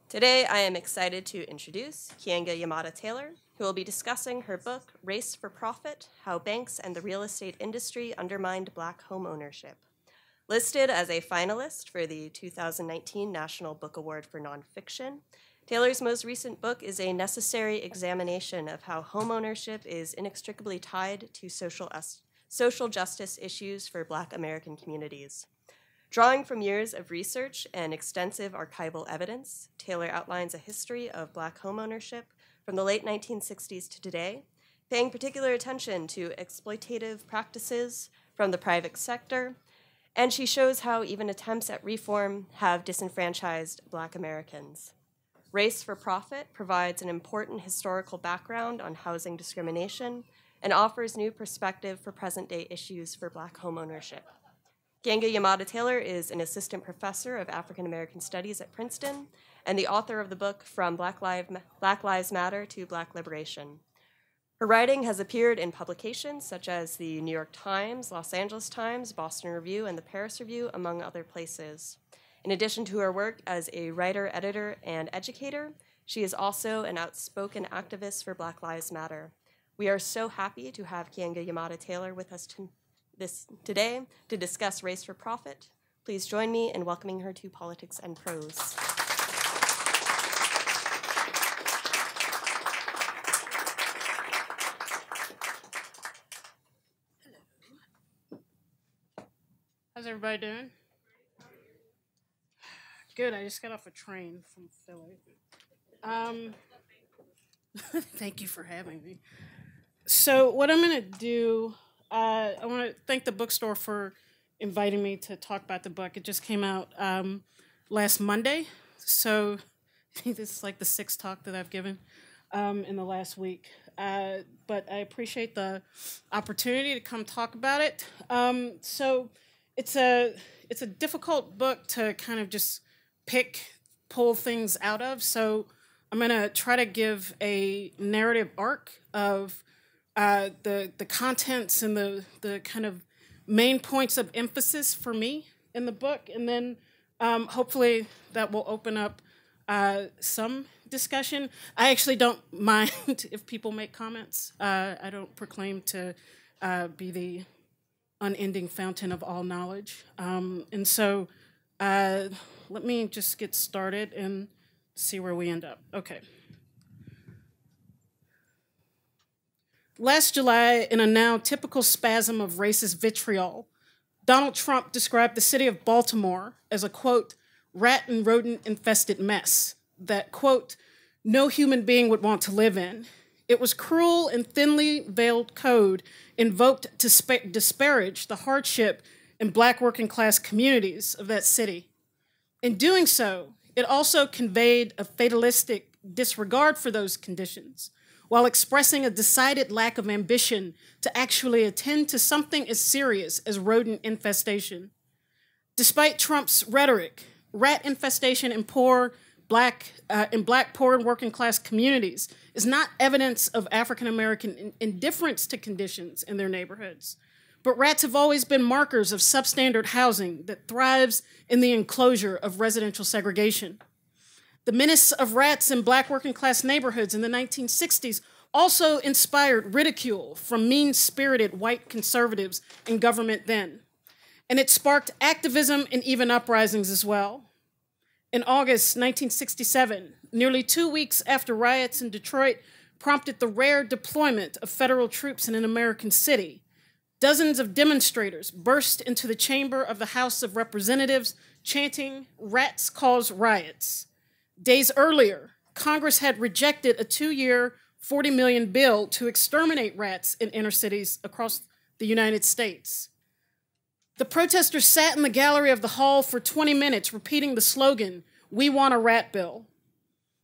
Today, I am excited to introduce Keeanga-Yamahtta Taylor, who will be discussing her book, Race for Profit: How Banks and the Real Estate Industry Undermined Black Home Ownership. Listed as a finalist for the 2019 National Book Award for Nonfiction, Taylor's most recent book is a necessary examination of how homeownership is inextricably tied to social justice issues for Black American communities. Drawing from years of research and extensive archival evidence, Taylor outlines a history of Black homeownership from the late 1960s to today, paying particular attention to exploitative practices from the private sector, and she shows how even attempts at reform have disenfranchised Black Americans. Race for Profit provides an important historical background on housing discrimination and offers new perspective for present-day issues for Black homeownership. Keeanga-Yamahtta Taylor is an assistant professor of African American Studies at Princeton and the author of the book From Black Lives Matter to Black Liberation. Her writing has appeared in publications such as the New York Times, Los Angeles Times, Boston Review, and the Paris Review, among other places. In addition to her work as a writer, editor, and educator, she is also an outspoken activist for Black Lives Matter. We are so happy to have Keeanga-Yamahtta Taylor with us today to discuss Race for Profit. Please join me in welcoming her to Politics and Prose. How's everybody doing? Good, I just got off a train from Philly. Thank you for having me. So what I'm going to do, I want to thank the bookstore for inviting me to talk about the book. It just came out last Monday, so I think this is like the sixth talk that I've given in the last week. But I appreciate the opportunity to come talk about it. So it's a difficult book to kind of just pull things out of. So I'm going to try to give a narrative arc of the contents and the kind of main points of emphasis for me in the book. And then hopefully that will open up some discussion. I actually don't mind if people make comments. I don't proclaim to be the unending fountain of all knowledge. And so let me just get started and see where we end up. Okay. Last July, in a now typical spasm of racist vitriol, Donald Trump described the city of Baltimore as a, quote, rat and rodent-infested mess that, quote, no human being would want to live in. It was cruel and thinly veiled code invoked to disparage the hardship in Black working-class communities of that city. In doing so, it also conveyed a fatalistic disregard for those conditions, while expressing a decided lack of ambition to actually attend to something as serious as rodent infestation. Despite Trump's rhetoric, rat infestation in Black poor and working class communities is not evidence of African American indifference to conditions in their neighborhoods, but rats have always been markers of substandard housing that thrives in the enclosure of residential segregation. The menace of rats in Black working class neighborhoods in the 1960s also inspired ridicule from mean-spirited white conservatives in government then. And it sparked activism and even uprisings as well. In August 1967, nearly 2 weeks after riots in Detroit prompted the rare deployment of federal troops in an American city, dozens of demonstrators burst into the chamber of the House of Representatives chanting, "Rats cause riots." Days earlier, Congress had rejected a 2-year, $40 million bill to exterminate rats in inner cities across the United States. The protesters sat in the gallery of the hall for 20 minutes repeating the slogan, "We want a rat bill."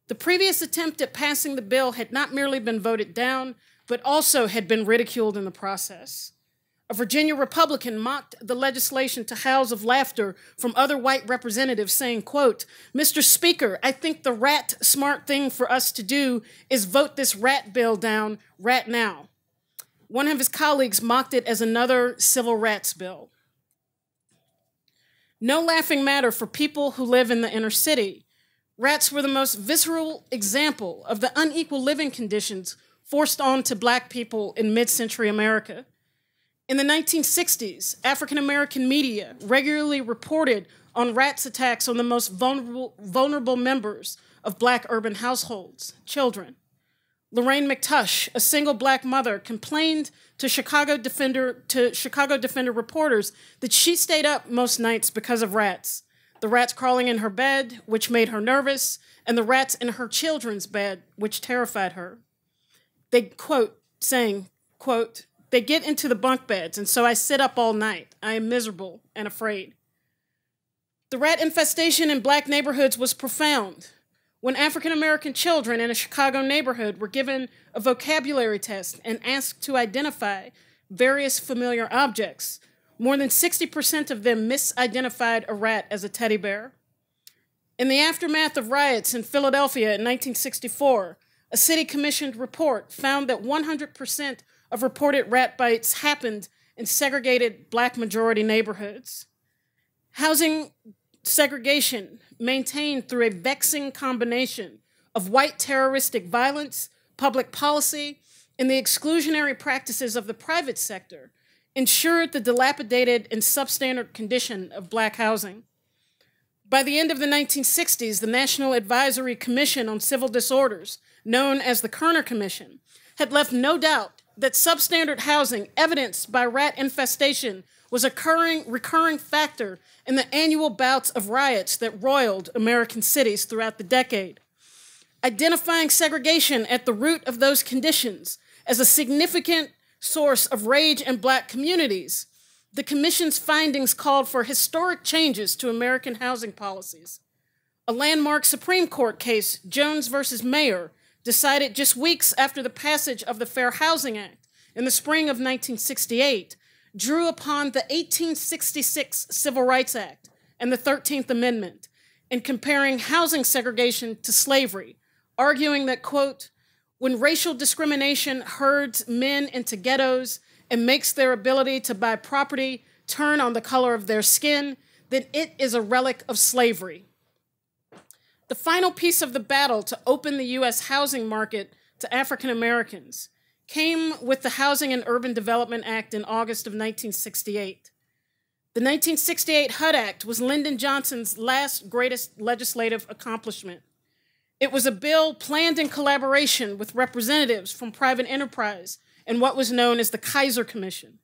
The previous attempt at passing the bill had not merely been voted down, but also had been ridiculed in the process. A Virginia Republican mocked the legislation to howls of laughter from other white representatives saying, quote, "Mr. Speaker, I think the rat smart thing for us to do is vote this rat bill down right now." One of his colleagues mocked it as another civil rights bill. No laughing matter for people who live in the inner city. rats were the most visceral example of the unequal living conditions forced onto Black people in mid-century America. In the 1960s, African-American media regularly reported on rats' attacks on the most vulnerable members of Black urban households, children. Lorraine McTush, a single Black mother, complained to Chicago Defender reporters that she stayed up most nights because of rats. The rats crawling in her bed, which made her nervous, and the rats in her children's bed, which terrified her. They, quote, saying, quote, "They get into the bunk beds, and so I sit up all night. I am miserable and afraid." The rat infestation in Black neighborhoods was profound. When African-American children in a Chicago neighborhood were given a vocabulary test and asked to identify various familiar objects, more than 60% of them misidentified a rat as a teddy bear. In the aftermath of riots in Philadelphia in 1964, a city-commissioned report found that 100% of reported rat bites happened in segregated Black majority neighborhoods. Housing segregation maintained through a vexing combination of white terroristic violence, public policy, and the exclusionary practices of the private sector ensured the dilapidated and substandard condition of Black housing. By the end of the 1960s, the National Advisory Commission on Civil Disorders, known as the Kerner Commission, had left no doubt that substandard housing evidenced by rat infestation was a recurring factor in the annual bouts of riots that roiled American cities throughout the decade. Identifying segregation at the root of those conditions as a significant source of rage in Black communities, the Commission's findings called for historic changes to American housing policies. A landmark Supreme Court case, Jones versus Mayer, decided just weeks after the passage of the Fair Housing Act in the spring of 1968, drew upon the 1866 Civil Rights Act and the 13th Amendment in comparing housing segregation to slavery, arguing that, quote, "When racial discrimination herds men into ghettos and makes their ability to buy property turn on the color of their skin, then it is a relic of slavery." The final piece of the battle to open the U.S. housing market to African Americans came with the Housing and Urban Development Act in August of 1968. The 1968 Hud Act was Lyndon Johnson's last greatest legislative accomplishment. It was a bill planned in collaboration with representatives from private enterprise and what was known as the Kaiser Commission.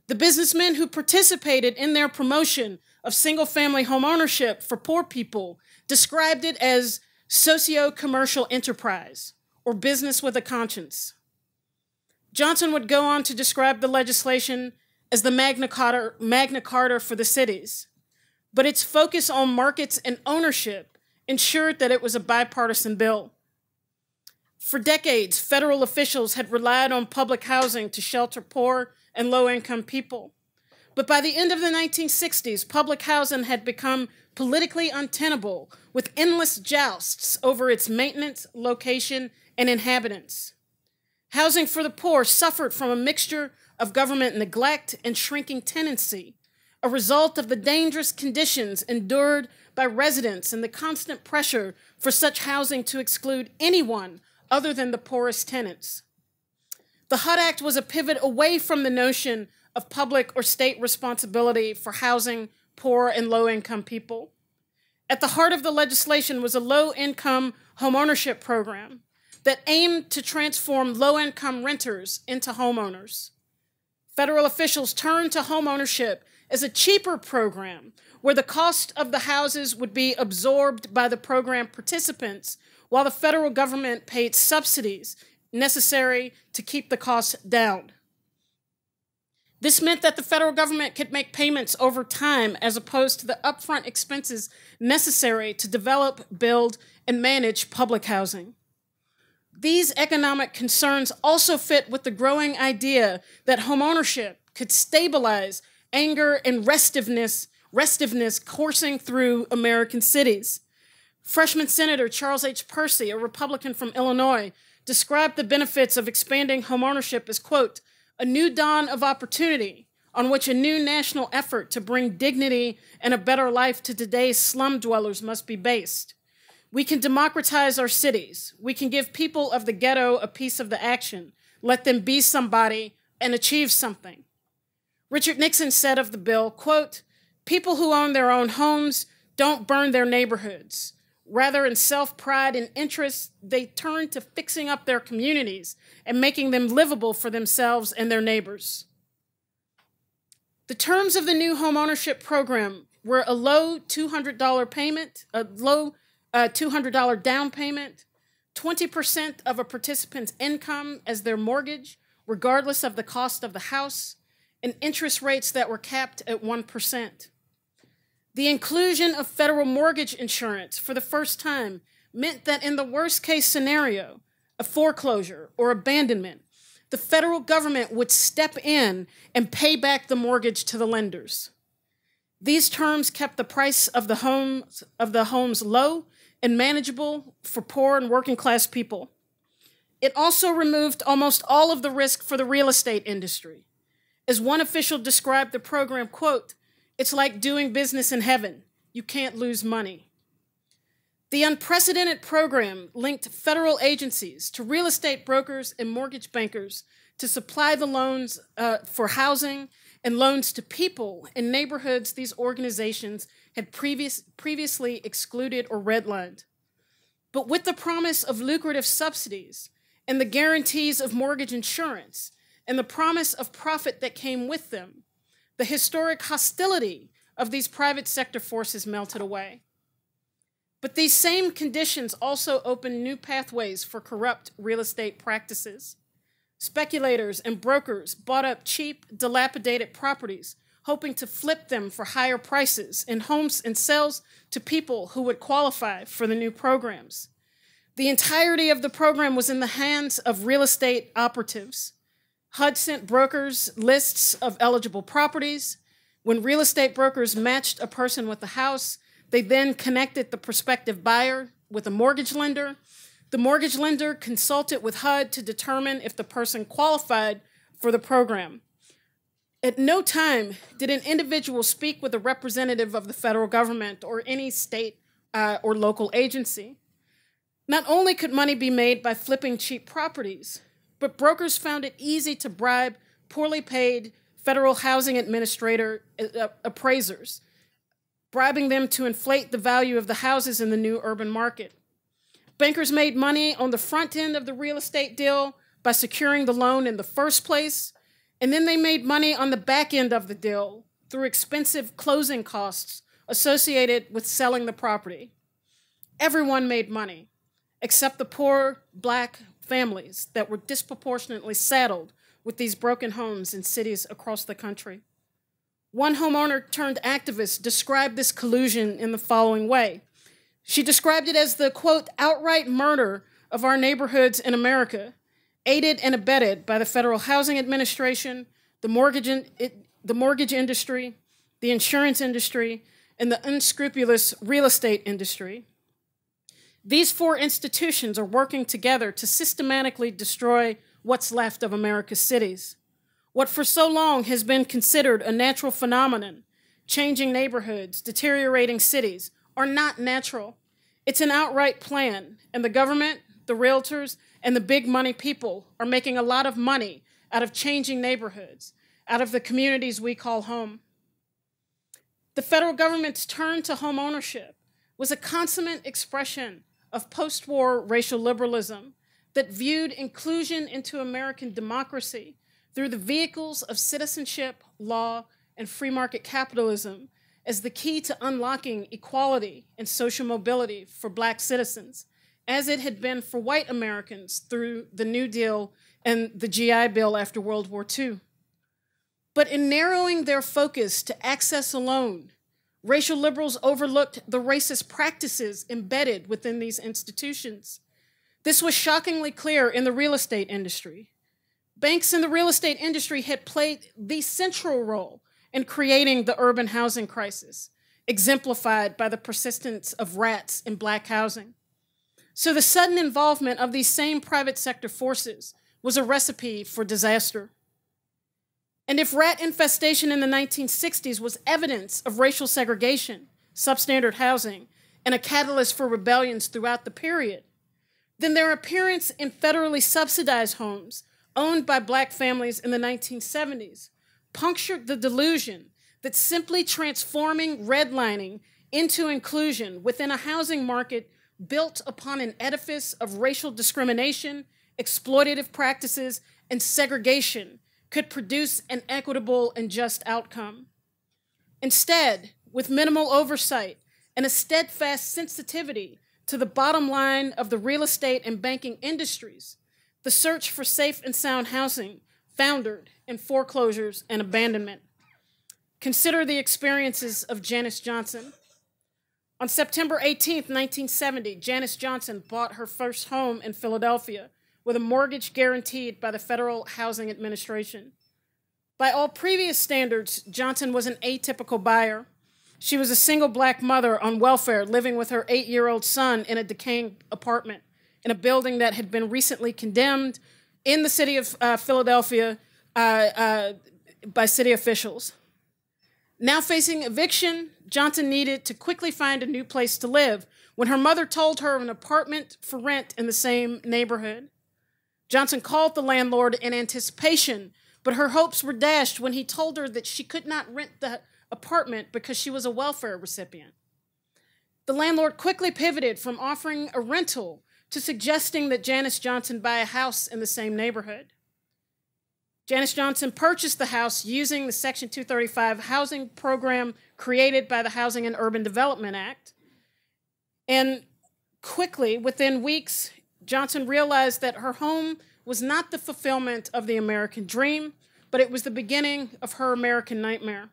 The businessmen who participated in their promotion of single-family homeownership for poor people described it as socio-commercial enterprise, or business with a conscience. Johnson would go on to describe the legislation as the Magna Carta for the cities, but its focus on markets and ownership ensured that it was a bipartisan bill. For decades, federal officials had relied on public housing to shelter poor and low-income people. But by the end of the 1960s, public housing had become politically untenable, with endless jousts over its maintenance, location, and inhabitants. Housing for the poor suffered from a mixture of government neglect and shrinking tenancy, a result of the dangerous conditions endured by residents and the constant pressure for such housing to exclude anyone other than the poorest tenants. The HUD Act was a pivot away from the notion of public or state responsibility for housing poor and low-income people. At the heart of the legislation was a low-income homeownership program that aimed to transform low-income renters into homeowners. Federal officials turned to homeownership as a cheaper program where the cost of the houses would be absorbed by the program participants while the federal government paid subsidies necessary to keep the costs down. This meant that the federal government could make payments over time as opposed to the upfront expenses necessary to develop, build, and manage public housing. These economic concerns also fit with the growing idea that homeownership could stabilize anger and restiveness coursing through American cities. Freshman Senator Charles H. Percy, a Republican from Illinois, described the benefits of expanding homeownership as, quote, "a new dawn of opportunity on which a new national effort to bring dignity and a better life to today's slum dwellers must be based. We can democratize our cities. We can give people of the ghetto a piece of the action, let them be somebody and achieve something. Richard Nixon said of the bill, quote, "People who own their own homes don't burn their neighborhoods. Rather, in self-pride and interest, they turn to fixing up their communities and making them livable for themselves and their neighbors." The terms of the new homeownership program were a low $200 payment, a low $200 down payment, 20% of a participant's income as their mortgage, regardless of the cost of the house, and interest rates that were capped at 1%. The inclusion of federal mortgage insurance for the first time meant that in the worst case scenario, a foreclosure or abandonment, the federal government would step in and pay back the mortgage to the lenders. These terms kept the price of the homes low and manageable for poor and working class people. It also removed almost all of the risk for the real estate industry. As one official described the program, quote, "It's like doing business in heaven. You can't lose money." The unprecedented program linked federal agencies to real estate brokers and mortgage bankers to supply the loans for housing and loans to people in neighborhoods these organizations had previously excluded or redlined. But with the promise of lucrative subsidies and the guarantees of mortgage insurance and the promise of profit that came with them, the historic hostility of these private sector forces melted away. But these same conditions also opened new pathways for corrupt real estate practices. Speculators and brokers bought up cheap, dilapidated properties, hoping to flip them for higher prices in homes and sales to people who would qualify for the new programs. The entirety of the program was in the hands of real estate operatives. HUD sent brokers lists of eligible properties. When real estate brokers matched a person with a house, they then connected the prospective buyer with a mortgage lender. The mortgage lender consulted with HUD to determine if the person qualified for the program. At no time did an individual speak with a representative of the federal government or any state or local agency. Not only could money be made by flipping cheap properties, but brokers found it easy to bribe poorly paid federal housing administrator appraisers, bribing them to inflate the value of the houses in the new urban market. Bankers made money on the front end of the real estate deal by securing the loan in the first place, and then they made money on the back end of the deal through expensive closing costs associated with selling the property. Everyone made money, except the poor Black families that were disproportionately saddled with these broken homes in cities across the country. One homeowner turned activist described this collusion in the following way. She described it as the, quote, outright murder of our neighborhoods in America, aided and abetted by the Federal Housing Administration, the mortgage industry, the insurance industry, and the unscrupulous real estate industry. These four institutions are working together to systematically destroy what's left of America's cities. What for so long has been considered a natural phenomenon, changing neighborhoods, deteriorating cities, are not natural. It's an outright plan, and the government, the realtors, and the big money people are making a lot of money out of changing neighborhoods, out of the communities we call home. The federal government's turn to home ownership was a consummate expression of post-war racial liberalism that viewed inclusion into American democracy through the vehicles of citizenship, law, and free market capitalism as the key to unlocking equality and social mobility for Black citizens, as it had been for white Americans through the New Deal and the GI Bill after World War II. But in narrowing their focus to access alone, racial liberals overlooked the racist practices embedded within these institutions. This was shockingly clear in the real estate industry. Banks in the real estate industry had played the central role in creating the urban housing crisis, exemplified by the persistence of rats in Black housing. So the sudden involvement of these same private sector forces was a recipe for disaster. And if rat infestation in the 1960s was evidence of racial segregation, substandard housing, and a catalyst for rebellions throughout the period, then their appearance in federally subsidized homes owned by Black families in the 1970s punctured the delusion that simply transforming redlining into inclusion within a housing market built upon an edifice of racial discrimination, exploitative practices, and segregation could produce an equitable and just outcome. Instead, with minimal oversight and a steadfast sensitivity to the bottom line of the real estate and banking industries, the search for safe and sound housing foundered in foreclosures and abandonment. Consider the experiences of Janice Johnson. On September 18, 1970, Janice Johnson bought her first home in Philadelphia with a mortgage guaranteed by the Federal Housing Administration. By all previous standards, Johnson was an atypical buyer. She was a single Black mother on welfare living with her 8-year-old son in a decaying apartment in a building that had been recently condemned in the city of Philadelphia by city officials. Now facing eviction, Johnson needed to quickly find a new place to live when her mother told her of an apartment for rent in the same neighborhood. Johnson called the landlord in anticipation, but her hopes were dashed when he told her that she could not rent the apartment because she was a welfare recipient. The landlord quickly pivoted from offering a rental to suggesting that Janice Johnson buy a house in the same neighborhood. Janice Johnson purchased the house using the Section 235 housing program created by the Housing and Urban Development Act. And quickly, within weeks, Johnson realized that her home was not the fulfillment of the American dream, but it was the beginning of her American nightmare.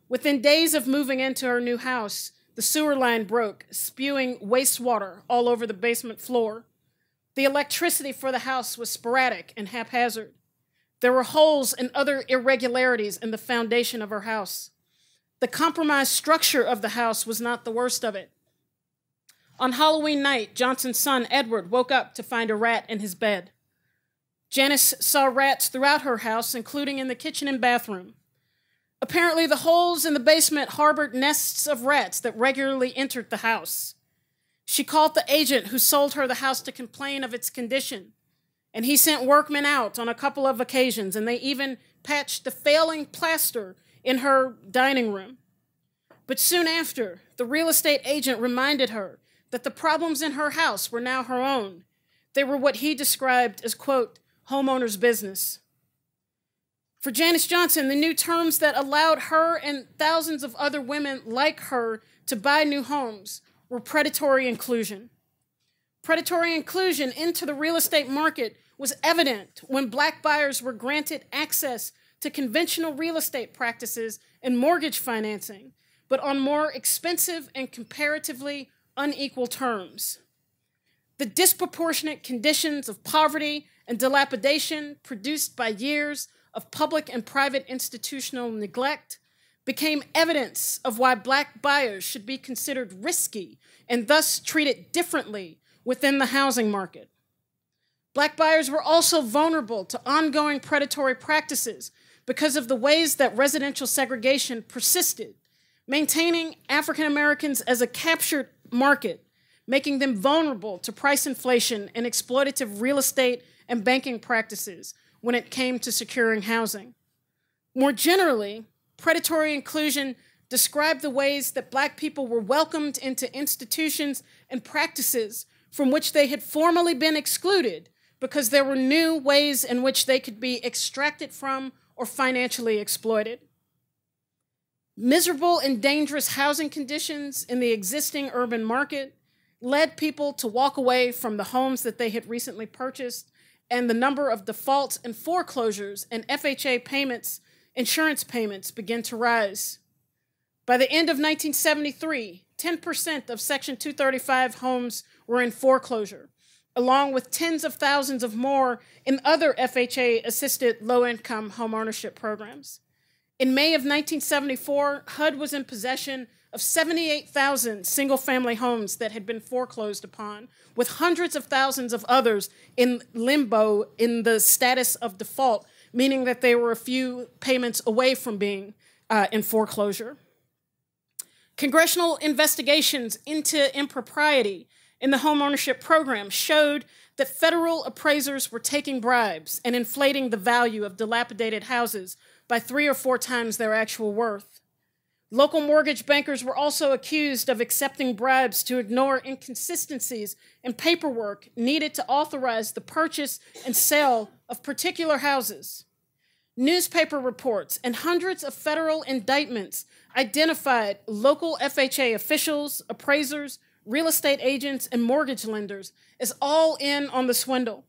Within days of moving into her new house, the sewer line broke, spewing wastewater all over the basement floor. The electricity for the house was sporadic and haphazard. There were holes and other irregularities in the foundation of her house. The compromised structure of the house was not the worst of it. On Halloween night, Johnson's son, Edward, woke up to find a rat in his bed. Janice saw rats throughout her house, including in the kitchen and bathroom. Apparently, the holes in the basement harbored nests of rats that regularly entered the house. She called the agent who sold her the house to complain of its condition, and he sent workmen out on a couple of occasions, and they even patched the failing plaster in her dining room. But soon after, the real estate agent reminded her that the problems in her house were now her own. They were what he described as, quote, homeowner's business. For Janice Johnson, the new terms that allowed her and thousands of other women like her to buy new homes were predatory inclusion. Predatory inclusion into the real estate market was evident when Black buyers were granted access to conventional real estate practices and mortgage financing, but on more expensive and comparatively unequal terms. The disproportionate conditions of poverty and dilapidation produced by years of public and private institutional neglect became evidence of why Black buyers should be considered risky and thus treated differently within the housing market. Black buyers were also vulnerable to ongoing predatory practices because of the ways that residential segregation persisted, maintaining African Americans as a captured market, making them vulnerable to price inflation and exploitative real estate and banking practices when it came to securing housing. More generally, predatory inclusion described the ways that Black people were welcomed into institutions and practices from which they had formerly been excluded because there were new ways in which they could be extracted from or financially exploited. Miserable and dangerous housing conditions in the existing urban market led people to walk away from the homes that they had recently purchased, and the number of defaults and foreclosures and FHA payments, insurance payments, began to rise. By the end of 1973, 10% of Section 235 homes were in foreclosure, along with tens of thousands of more in other FHA-assisted low-income homeownership programs. In May of 1974, HUD was in possession of 78,000 single-family homes that had been foreclosed upon, with hundreds of thousands of others in limbo in the status of default, meaning that they were a few payments away from being in foreclosure. Congressional investigations into impropriety in the homeownership program showed that federal appraisers were taking bribes and inflating the value of dilapidated houses by 3 or 4 times their actual worth. Local mortgage bankers were also accused of accepting bribes to ignore inconsistencies in paperwork needed to authorize the purchase and sale of particular houses. Newspaper reports and hundreds of federal indictments identified local FHA officials, appraisers, real estate agents, and mortgage lenders as all in on the swindle.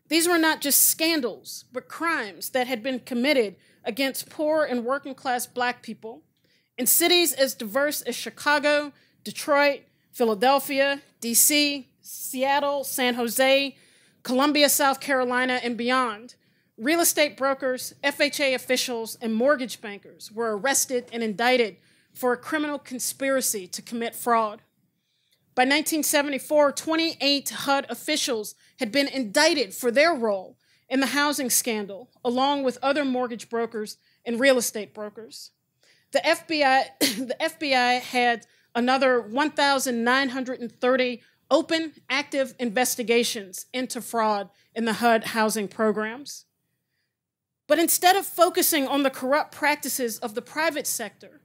These were not just scandals, but crimes that had been committed against poor and working class Black people in cities as diverse as Chicago, Detroit, Philadelphia, DC, Seattle, San Jose, Columbia, South Carolina, and beyond. Real estate brokers, FHA officials, and mortgage bankers were arrested and indicted for a criminal conspiracy to commit fraud. By 1974, 28 HUD officials had been indicted for their role in the housing scandal, along with other mortgage brokers and real estate brokers. The FBI had another 1,930 open, active investigations into fraud in the HUD housing programs. But instead of focusing on the corrupt practices of the private sector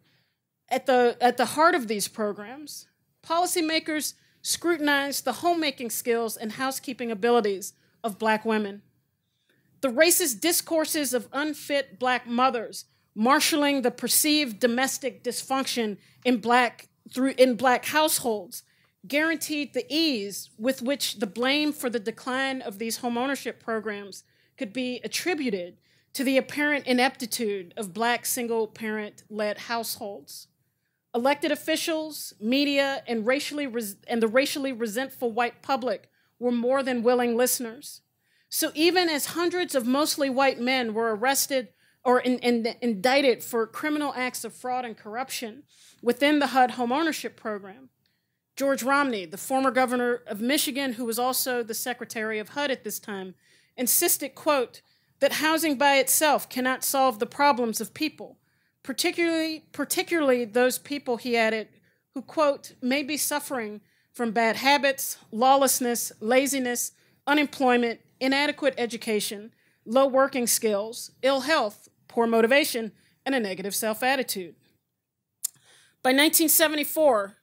at the heart of these programs, policymakers scrutinized the homemaking skills and housekeeping abilities of Black women. The racist discourses of unfit Black mothers marshaling the perceived domestic dysfunction in Black households guaranteed the ease with which the blame for the decline of these homeownership programs could be attributed to the apparent ineptitude of Black single-parent-led households. Elected officials, media, and the racially resentful white public were more than willing listeners. So even as hundreds of mostly white men were arrested or indicted for criminal acts of fraud and corruption within the HUD homeownership program, George Romney, the former governor of Michigan, who was also the secretary of HUD at this time, insisted, quote, that housing by itself cannot solve the problems of people, particularly those people, he added, who, quote, may be suffering from bad habits, lawlessness, laziness, unemployment, inadequate education, low working skills, ill health, poor motivation, and a negative self-attitude. By 1974,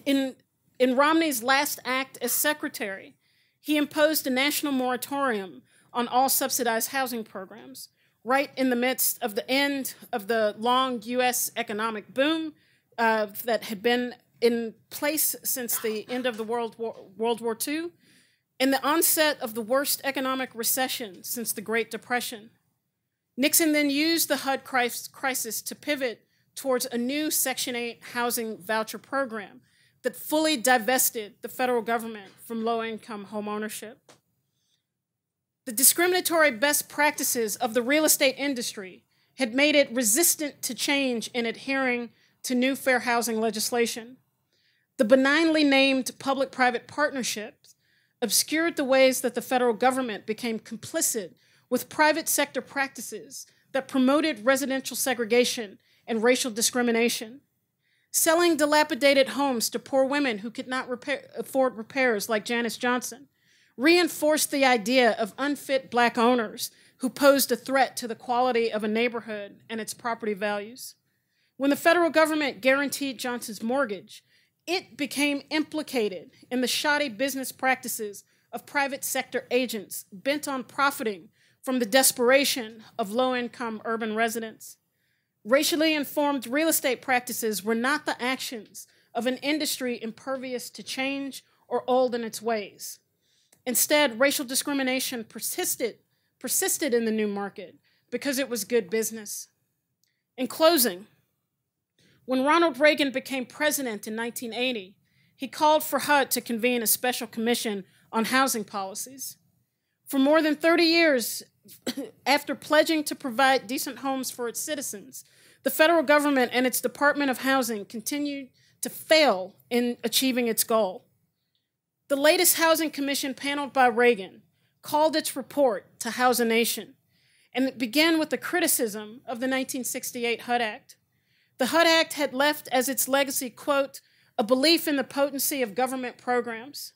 in Romney's last act as secretary, he imposed a national moratorium on all subsidized housing programs, right in the midst of the end of the long U.S. economic boom that had been in place since the end of the World War II, and the onset of the worst economic recession since the Great Depression. Nixon then used the HUD crisis to pivot towards a new Section 8 housing voucher program that fully divested the federal government from low-income homeownership. The discriminatory best practices of the real estate industry had made it resistant to change in adhering to new fair housing legislation. The benignly named public-private partnerships obscured the ways that the federal government became complicit with private sector practices that promoted residential segregation and racial discrimination. Selling dilapidated homes to poor women who could not afford repairs, like Janice Johnson, reinforced the idea of unfit Black owners who posed a threat to the quality of a neighborhood and its property values. When the federal government guaranteed Johnson's mortgage, it became implicated in the shoddy business practices of private sector agents bent on profiting from the desperation of low-income urban residents. Racially informed real estate practices were not the actions of an industry impervious to change or old in its ways. Instead, racial discrimination persisted in the new market because it was good business. In closing, when Ronald Reagan became president in 1980, he called for HUD to convene a special commission on housing policies. For more than 30 years, after pledging to provide decent homes for its citizens, the federal government and its Department of Housing continued to fail in achieving its goal. The latest Housing Commission, paneled by Reagan, called its report to House a Nation, and it began with a criticism of the 1968 HUD Act. The Hud Act had left as its legacy, quote, a belief in the potency of government programs.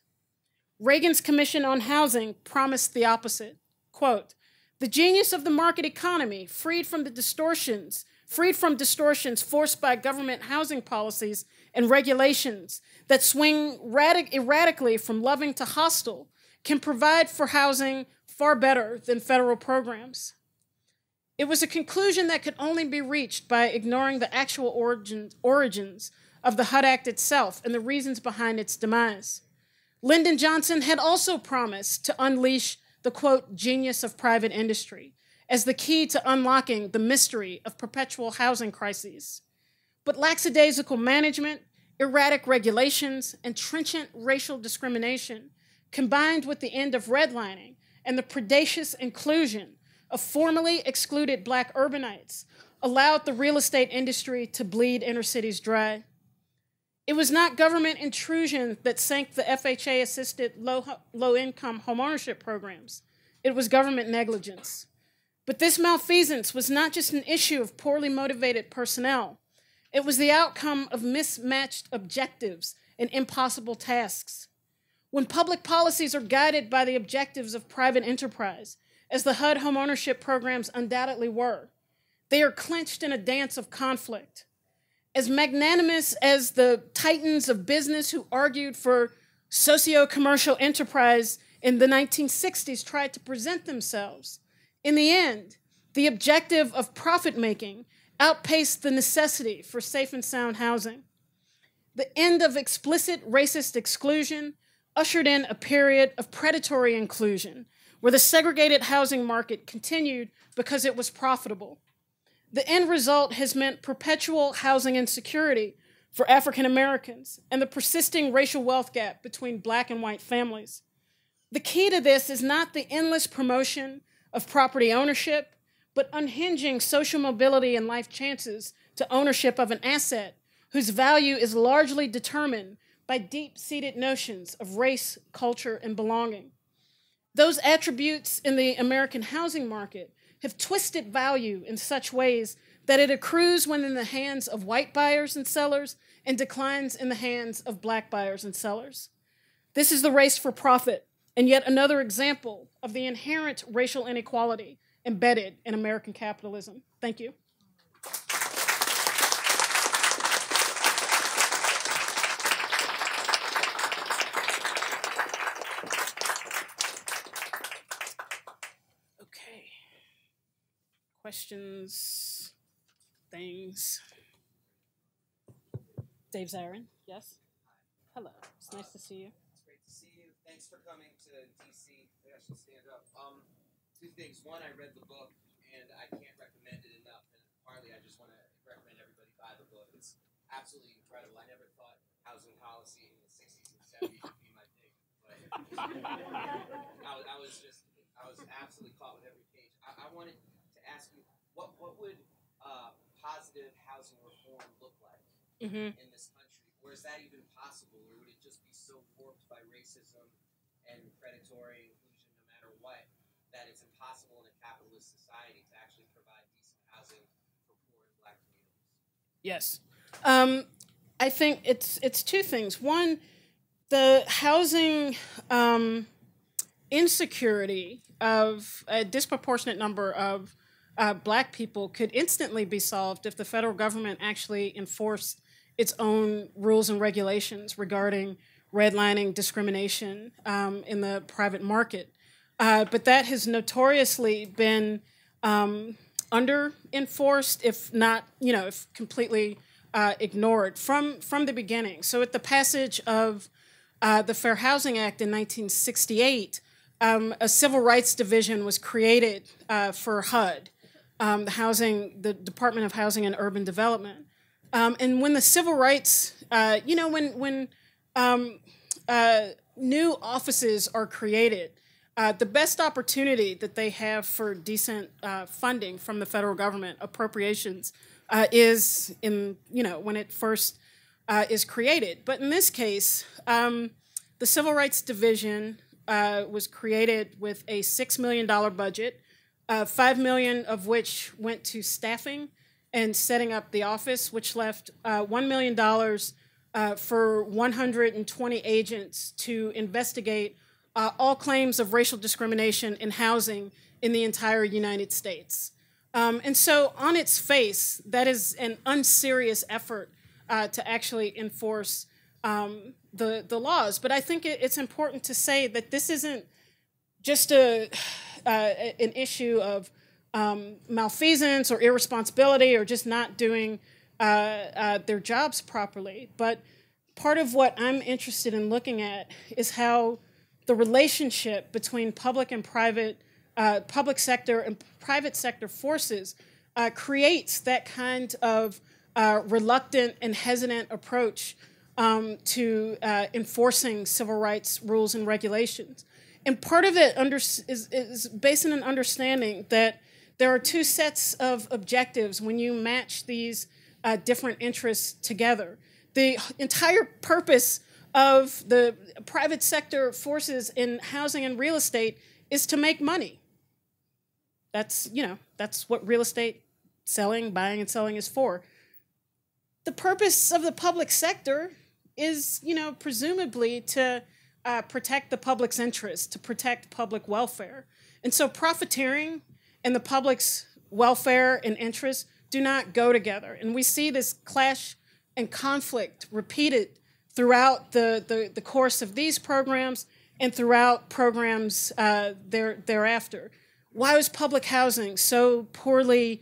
Reagan's Commission on Housing promised the opposite, quote, the genius of the market economy, freed from distortions forced by government housing policies and regulations that swing erratically from loving to hostile, can provide for housing far better than federal programs. It was a conclusion that could only be reached by ignoring the actual origins of the Hud Act itself and the reasons behind its demise. Lyndon Johnson had also promised to unleash the, quote, genius of private industry as the key to unlocking the mystery of perpetual housing crises. But lackadaisical management, erratic regulations, and trenchant racial discrimination, combined with the end of redlining and the predacious inclusion of formerly excluded Black urbanites, allowed the real estate industry to bleed inner cities dry. It was not government intrusion that sank the FHA-assisted low-income homeownership programs. It was government negligence. But this malfeasance was not just an issue of poorly motivated personnel. It was the outcome of mismatched objectives and impossible tasks. When public policies are guided by the objectives of private enterprise, as the HUD homeownership programs undoubtedly were, they are clenched in a dance of conflict. As magnanimous as the titans of business who argued for socio-commercial enterprise in the 1960s tried to present themselves, in the end, the objective of profit-making outpaced the necessity for safe and sound housing. The end of explicit racist exclusion ushered in a period of predatory inclusion, where the segregated housing market continued because it was profitable. The end result has meant perpetual housing insecurity for African Americans and the persisting racial wealth gap between Black and white families. The key to this is not the endless promotion of property ownership, but unhinging social mobility and life chances to ownership of an asset whose value is largely determined by deep-seated notions of race, culture, and belonging. Those attributes in the American housing market have twisted value in such ways that it accrues when in the hands of white buyers and sellers and declines in the hands of Black buyers and sellers. This is the race for profit, and yet another example of the inherent racial inequality embedded in American capitalism. Thank you. Questions, things. Dave Zarin, yes? Hello, it's nice to see you. It's great to see you. Thanks for coming to DC. Maybe I should stand up. Two things. One, I read the book, and I can't recommend it enough. And partly, I just want to recommend everybody buy the book. It's absolutely incredible. I never thought housing policy in the 60s and 70s would be my thing. But I was absolutely caught with every page. I wanted to ask you, what would positive housing reform look like in this country? Or is that even possible? Or would it just be so warped by racism and predatory inclusion, no matter what, that it's impossible in a capitalist society to actually provide decent housing for poor and Black communities? Yes. I think it's two things. One, the housing insecurity of a disproportionate number of Black people could instantly be solved if the federal government actually enforced its own rules and regulations regarding redlining, discrimination in the private market. But that has notoriously been under-enforced, if not, if completely ignored from the beginning. So at the passage of the Fair Housing Act in 1968, a civil rights division was created for HUD, the Department of Housing and Urban Development. And when the civil rights, when new offices are created, the best opportunity that they have for decent funding from the federal government, appropriations, is when it first is created. But in this case, the Civil Rights Division was created with a $6 million budget, $5 million of which went to staffing and setting up the office, which left $1 million for 120 agents to investigate all claims of racial discrimination in housing in the entire United States. And so on its face, that is an unserious effort to actually enforce the laws. But I think it's important to say that this isn't just an issue of malfeasance or irresponsibility or just not doing their jobs properly. But part of what I'm interested in looking at is how the relationship between public and private, public sector and private sector forces creates that kind of reluctant and hesitant approach to enforcing civil rights rules and regulations. And part of it is based on an understanding that there are two sets of objectives when you match these different interests together. The entire purpose of the private sector forces in housing and real estate is to make money. That's what real estate buying and selling is for. The purpose of the public sector is, presumably to protect the public's interest, to protect public welfare. And so profiteering and the public's welfare and interest do not go together. And we see this clash and conflict repeated throughout the course of these programs and throughout programs thereafter. Why was public housing so poorly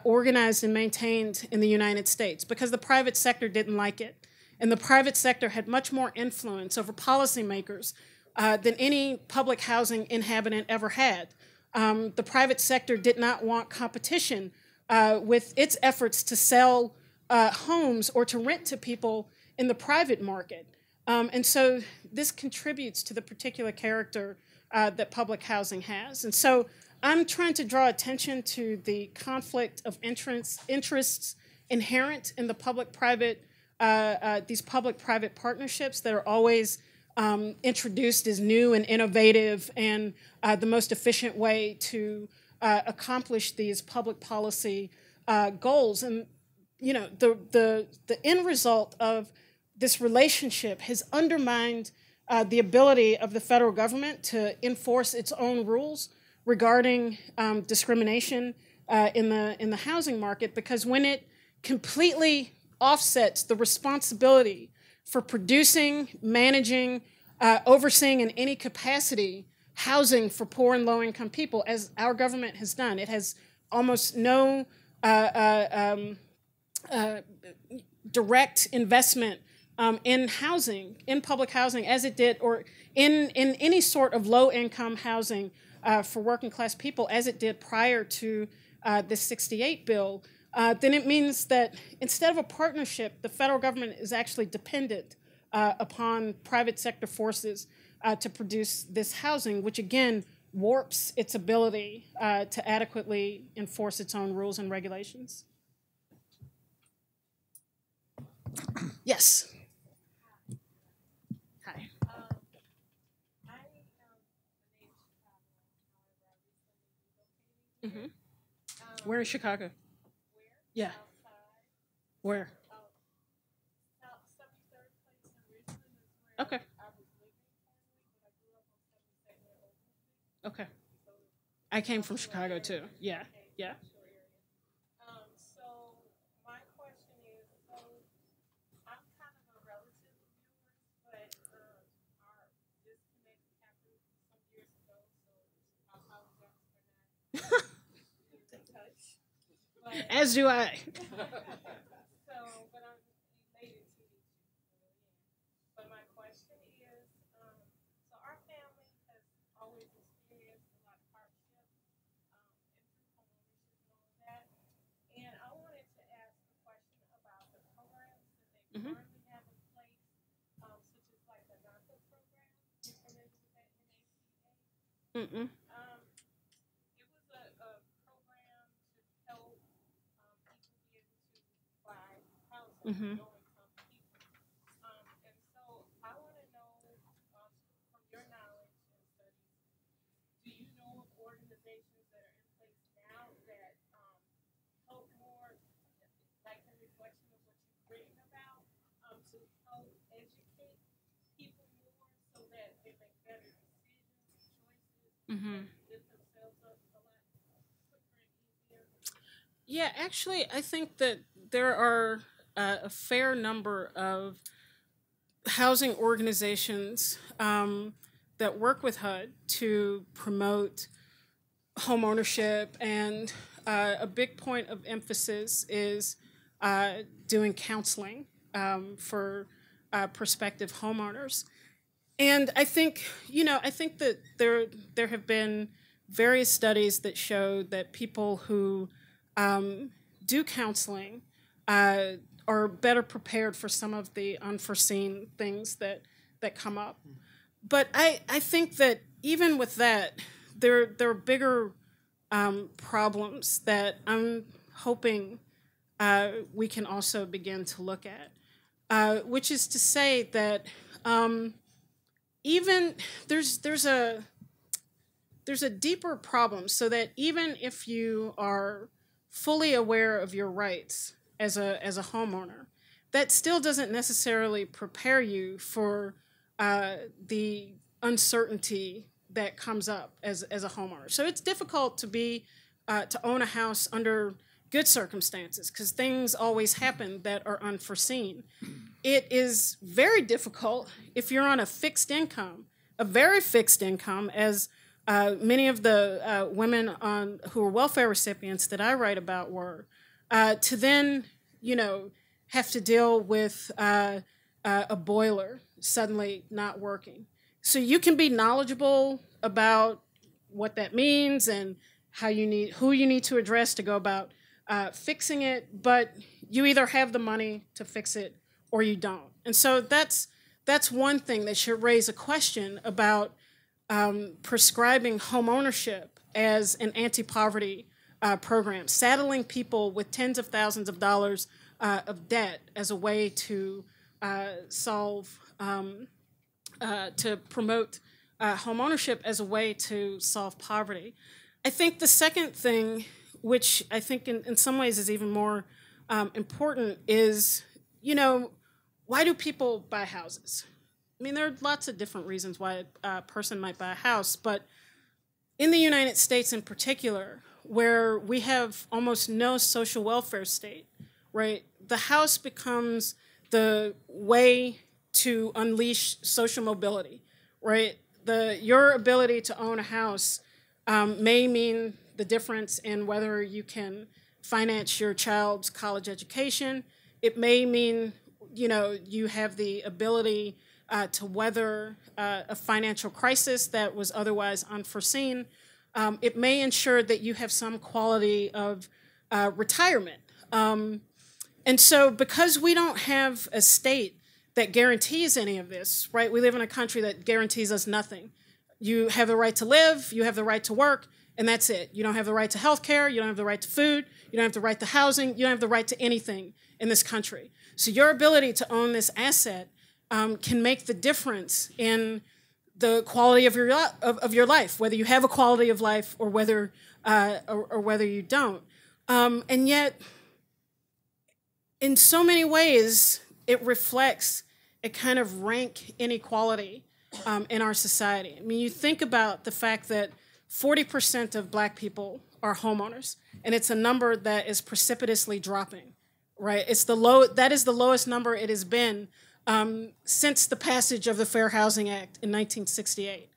organized and maintained in the United States? Because the private sector didn't like it. And the private sector had much more influence over policymakers than any public housing inhabitant ever had. The private sector did not want competition with its efforts to sell homes or to rent to people in the private market. And so this contributes to the particular character that public housing has. And so I'm trying to draw attention to the conflict of interests inherent in the public-private, these public-private partnerships that are always introduced as new and innovative and the most efficient way to accomplish these public policy goals. And the end result of this relationship has undermined the ability of the federal government to enforce its own rules regarding discrimination in the housing market, because when it completely offsets the responsibility for producing, managing, overseeing in any capacity housing for poor and low-income people, as our government has done. It has almost no direct investment in housing, in public housing, as it did, or in any sort of low-income housing for working-class people, as it did prior to the 68 bill, then it means that instead of a partnership, the federal government is actually dependent upon private sector forces to produce this housing, which again warps its ability to adequately enforce its own rules and regulations. Yes. Hi. Mm-hmm. Where in Chicago? Yeah. Where? Okay. Okay. I came from Chicago too. Yeah. Yeah. So my question is, so I'm kind of a relative viewer, but our disconnect happened some years ago, so I apologize for not being in touch. But, As do I. so, but I'm related to you. But my question is, so our family has always experienced a lot of hardship and through homeownership and all that. And I wanted to ask a question about the programs that they currently have in place, such as like the NACA program. You familiar with that, NACA? Mm-mm. It was a program to help people be able to buy housing Mm-hmm. for low-income people. And so I want to know, from your knowledge and studies, do you know of organizations that are in place now that help more to help educate people more so that they make better decisions, choices, and lift themselves up a lot quicker and easier? Yeah, actually, I think that there are a fair number of housing organizations that work with HUD to promote home ownership, and a big point of emphasis is doing counseling for prospective homeowners. And I think, I think that there have been various studies that show that people who do counseling are better prepared for some of the unforeseen things that come up. But I think that even with that, there are bigger problems that I'm hoping we can also begin to look at, which is to say that even there's a deeper problem, so that even if you are fully aware of your rights as a homeowner, that still doesn't necessarily prepare you for the uncertainty that comes up as a homeowner. So it's difficult to own a house under good circumstances, because things always happen that are unforeseen. It is very difficult if you're on a fixed income, a very fixed income, as many of the women who are welfare recipients that I write about were, to then, have to deal with a boiler suddenly not working. So you can be knowledgeable about what that means and who you need to address to go about fixing it, but you either have the money to fix it or you don't. And so that's one thing that should raise a question about prescribing home ownership as an anti-poverty program, saddling people with tens of thousands of dollars of debt as a way to to promote home ownership as a way to solve poverty. I think the second thing, which I think in some ways is even more important, is, why do people buy houses? I mean, there are lots of different reasons why a person might buy a house, but in the United States in particular, where we have almost no social welfare state, right, the house becomes the way to unleash social mobility, right? Your ability to own a house may mean the difference in whether you can finance your child's college education. It may mean, you have the ability to weather a financial crisis that was otherwise unforeseen. It may ensure that you have some quality of retirement. And so because we don't have a state that guarantees any of this, right? We live in a country that guarantees us nothing. You have the right to live, you have the right to work, and that's it. You don't have the right to health care, you don't have the right to food, you don't have the right to housing, you don't have the right to anything in this country. So your ability to own this asset can make the difference in the quality of your life, whether you have a quality of life or whether you don't. And yet, in so many ways, it reflects a kind of rank inequality in our society. I mean, you think about the fact that 40% of Black people are homeowners, and it's a number that is precipitously dropping, right? That is the lowest number it has been since the passage of the Fair Housing Act in 1968.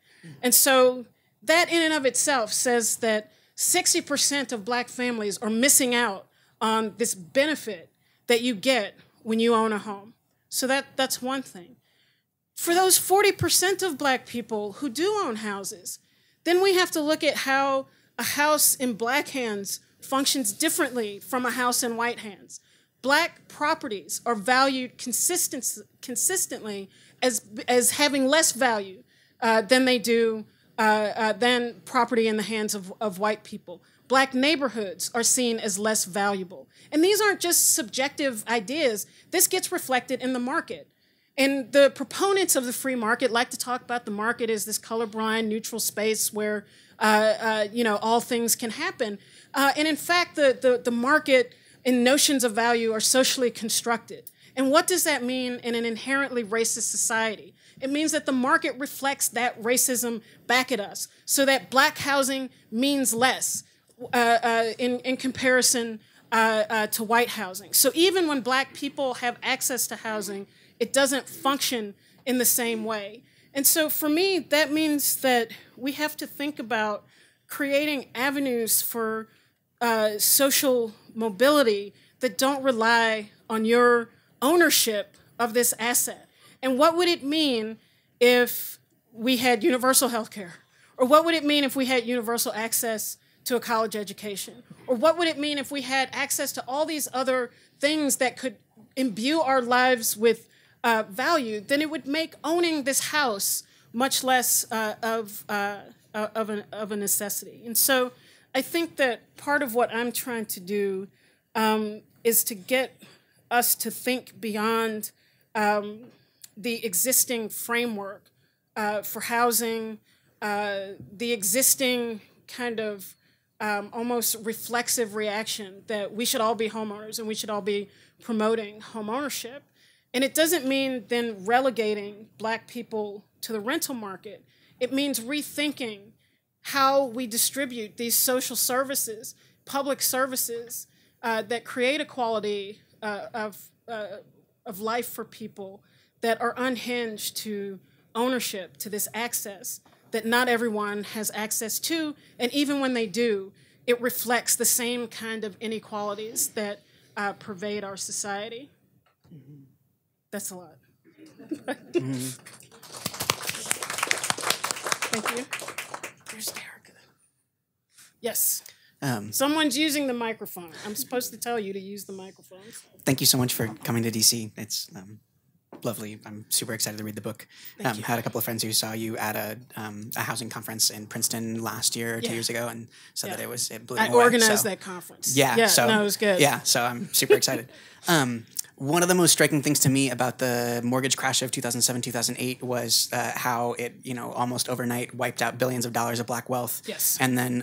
And so that in and of itself says that 60% of Black families are missing out on this benefit that you get when you own a home. So that's one thing. For those 40% of Black people who do own houses, then we have to look at how a house in Black hands functions differently from a house in white hands. Black properties are valued consistently as having less value than they do than property in the hands of white people. Black neighborhoods are seen as less valuable. And these aren't just subjective ideas. This gets reflected in the market. And the proponents of the free market like to talk about the market as this colorblind, neutral space where all things can happen. And in fact, the market and notions of value are socially constructed. And what does that mean in an inherently racist society? It means that the market reflects that racism back at us, so that black housing means less in comparison to white housing. So even when black people have access to housing, it doesn't function in the same way. And so for me, that means that we have to think about creating avenues for social mobility that don't rely on your ownership of this asset. And what would it mean if we had universal health care? Or what would it mean if we had universal access to a college education? Or what would it mean if we had access to all these other things that could imbue our lives with value? Then it would make owning this house much less of a necessity. And so I think that part of what I'm trying to do is to get us to think beyond the existing framework for housing, the existing kind of almost reflexive reaction that we should all be homeowners and we should all be promoting homeownership. And it doesn't mean then relegating black people to the rental market. It means rethinking how we distribute these social services, public services that create a quality of life for people that are unhinged to ownership, to this access that not everyone has access to. And even when they do, it reflects the same kind of inequalities that pervade our society. Mm-hmm. That's a lot. Mm-hmm. Thank you. There's Erica. Yes. Someone's using the microphone. I'm supposed to tell you to use the microphone. Thank you so much for coming to DC. It's lovely. I'm super excited to read the book. Had a couple of friends who saw you at a housing conference in Princeton last year or 2 years ago, and said that it blew them away. I organized that conference. Yeah, so no, it was good. Yeah, so I'm super excited. One of the most striking things to me about the mortgage crash of 2007-2008 was how it, almost overnight wiped out billions of dollars of black wealth. Yes. And then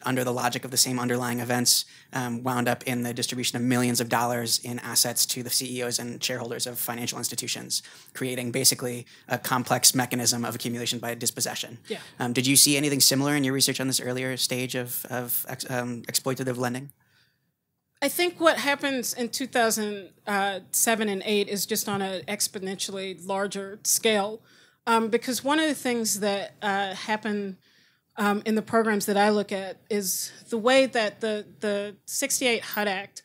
under the logic of the same underlying events, wound up in the distribution of millions of dollars in assets to the CEOs and shareholders of financial institutions, creating basically a complex mechanism of accumulation by dispossession. Yeah. Did you see anything similar in your research on this earlier stage of exploitative lending? I think what happens in 2007 and 8 is just on an exponentially larger scale, because one of the things that happen in the programs that I look at is the way that the 68 Hud Act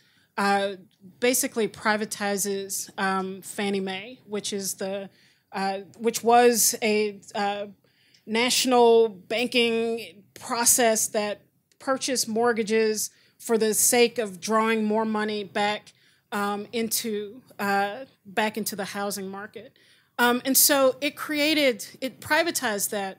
basically privatizes Fannie Mae, which was a national banking process that purchased mortgages for the sake of drawing more money back into the housing market. And so it privatized that,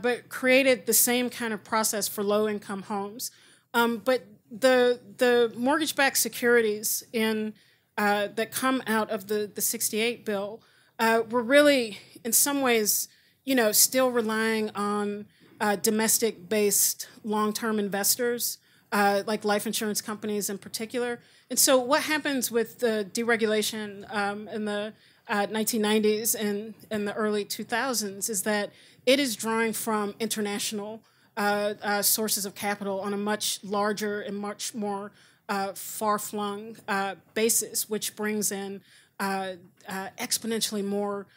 but created the same kind of process for low-income homes. But the mortgage-backed securities that come out of the 68 bill were really, in some ways, still relying on domestic-based long-term investors, like life insurance companies in particular. And so what happens with the deregulation in the 1990s and the early 2000s is that it is drawing from international sources of capital on a much larger and much more far-flung basis, which brings in exponentially more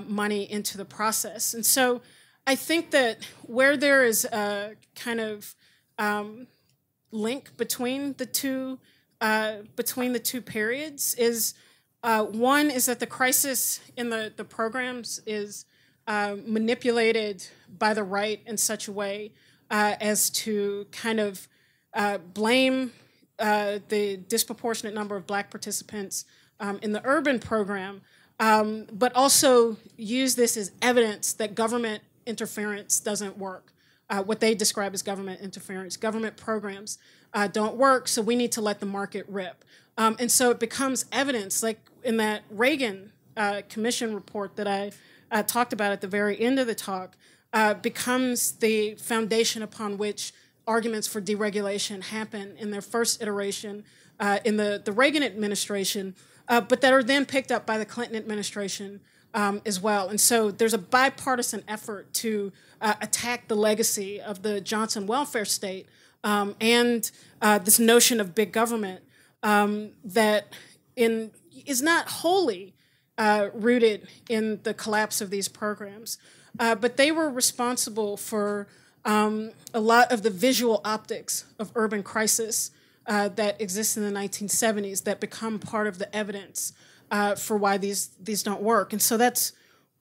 money into the process. And so I think that where there is a kind of link between the two periods is one is that the crisis in the programs is manipulated by the right in such a way as to kind of blame the disproportionate number of black participants in the urban program, but also use this as evidence that government interference doesn't work. What they describe as government interference. Government programs don't work, so we need to let the market rip. And so it becomes evidence, like in that Reagan Commission report that I talked about at the very end of the talk, becomes the foundation upon which arguments for deregulation happen in their first iteration in the Reagan administration. but that are then picked up by the Clinton administration as well. And so there's a bipartisan effort to attack the legacy of the Johnson welfare state and this notion of big government that is not wholly rooted in the collapse of these programs. But they were responsible for a lot of the visual optics of urban crisis that exists in the 1970s that become part of the evidence for why these don't work. And so that's